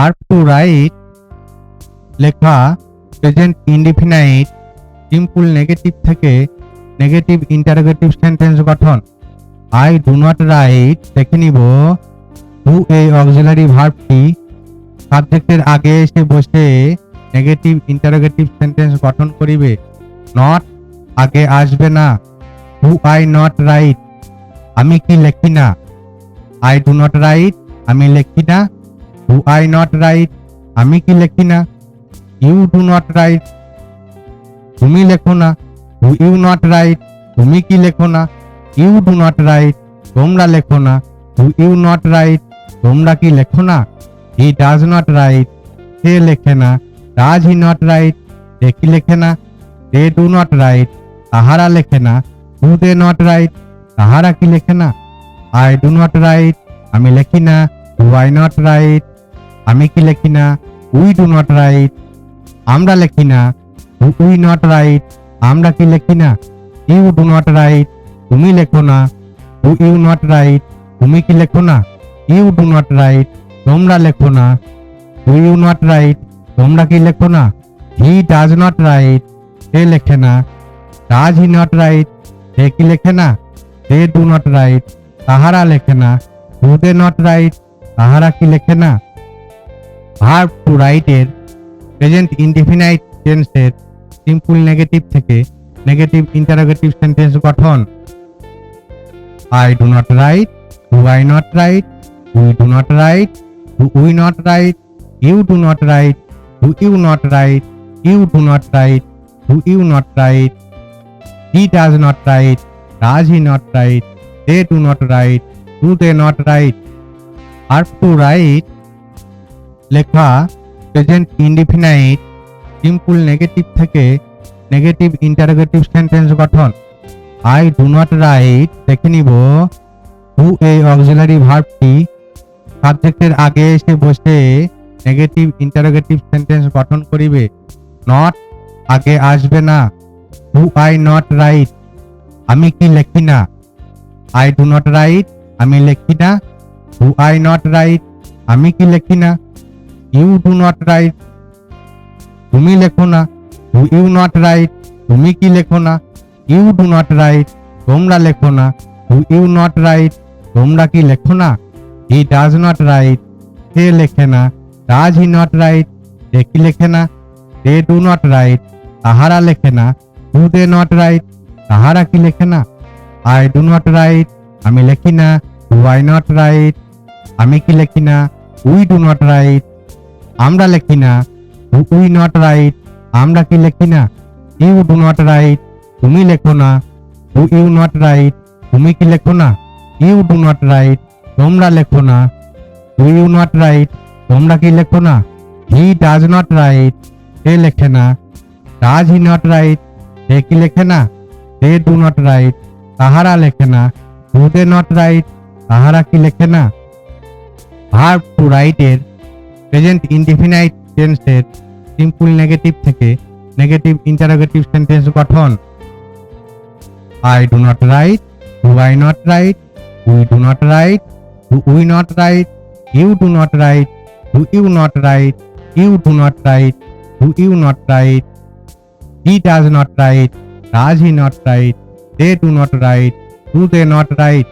Verb to write লেখা present indefinite simple negative থেকে negative interrogative sentence গঠন। I do not right দেখে নিব ডু এই অক্সিলারি ভার্বটি সাবজেক্টের আগে এসে বসে নেগেটিভ ইন্টারোগেটিভ সেন্টেন্স গঠন করিবে। নট আগে আসবে না। ডু আই নট রাইট আমি কি লেখি না। আই ডু নট রাইট আমি লেখি না। ডু আই নট রাইট আমি কি লেখি না। ইউ ডু নট রাইট তুমি লেখো না। ডু ইউ নট রাইট তুমি কি লেখো না। ইউ ডু নট রাইট তোমরা লেখো না। ডু ইউ নট রাইট তোমরা কি লেখো না। হি ডাজ নট রাইট সে লেখে না। ডাজ হি নট রাইট সে কি লেখে না। দে ডু নট রাইট তাহারা লেখে না। ডু দে নট রাইট তাহারা কি লেখে না। আই ডু নট রাইট আমি লেখি না। ডু আই নট রাইট আমি কি লেখি না। উই ডু নট রাইট আমরা লেখি না। ডু উই নট রাইট আমরা কি লেখি না। ইউ ডু নট রাইট তুমি লেখো না। ডু ইউ নট রাইট তুমি কি লেখো না। ইউ ডু নট রাইট তোমরা লেখো না। ডু ইউ নট রাইট তোমরা কি লেখো না। হি ডাজ নট রাইট সে লেখে না। ডাজ হি নট রাইট সে কি লেখে না। দে ডু নট রাইট তাহারা লেখে না। ডু দে নট রাইট তাহারা কি লেখে না। ভার্ব টু রাইট এর প্রেজেন্ট ইনডিফিনাইট টেন্সের সিম্পল নেগেটিভ থেকে নেগেটিভ ইন্টারোগেটিভ সেন্টেন্স গঠন। I do not write do I not write we do not write do we not write you do not write do you not write you do not write do you not write he does not write does he not write they do not write do they not write. Verb to write লেখা present indefinite simple negative থেকে negative interrogative sentence গঠন। I do not right দেখে নিব do এই auxiliary ভার্বটি সাবজেক্টের আগে এসে বসে নেগেটিভ ইন্টারোগেটিভ সেন্টেন্স গঠন করিবে। নট আগে আসবে না। ডু আই নট রাইট আমি কি লেখি না। আই ডু নট রাইট আমি লেখি না। ডু আই নট রাইট আমি কি লেখি না। ইউ ডু নট রাইট তুমি লেখো না। ডু ইউ নট রাইট তুমি কি লেখো না। ইউ ডু নট রাইট তোমরা লেখো না। ডু ইউ নট রাইট তোমরা কি লেখো না। হি ডাজ নট রাইট সে লেখে না। ডাজ হি নট রাইট সে কি লেখে না। দে ডু নট রাইট তাহারা লেখে না। ডু দে নট রাইট তাহারা কি লেখে না। আই ডু নট রাইট আমি লেখি না। ডু আই নট রাইট আমি কি লেখি না। উই ডু নট রাইট আমরা লেখি না। ডু উই নট রাইট আমরা কি লেখি না। ইউ ডু নট রাইট তুমি লেখো না। ডু ইউ নট রাইট তুমি কি লেখো না। ইউ ডু নট রাইট তোমরা লেখো না। ডু ইউ নট রাইট তোমরা কি লেখো না। হি ডাজ নট রাইট সে লেখে না। ডাজ হি নট রাইট সে কি লেখে না। দে ডু নট রাইট তাহারা লেখে না। ডু দে নট রাইট তাহারা কি লেখে না। ভার্ব টু রাইট এর প্রেজেন্ট ইনডিফিনাইট টেন্সের সিম্পল নেগেটিভ থেকে নেগেটিভ ইন্টারোগেটিভ সেন্টেন্স গঠন। I do not write do I not write we do not write do we not write you do not write do you not write you do not write do you not write he does not write does he not write they do not write do they not right.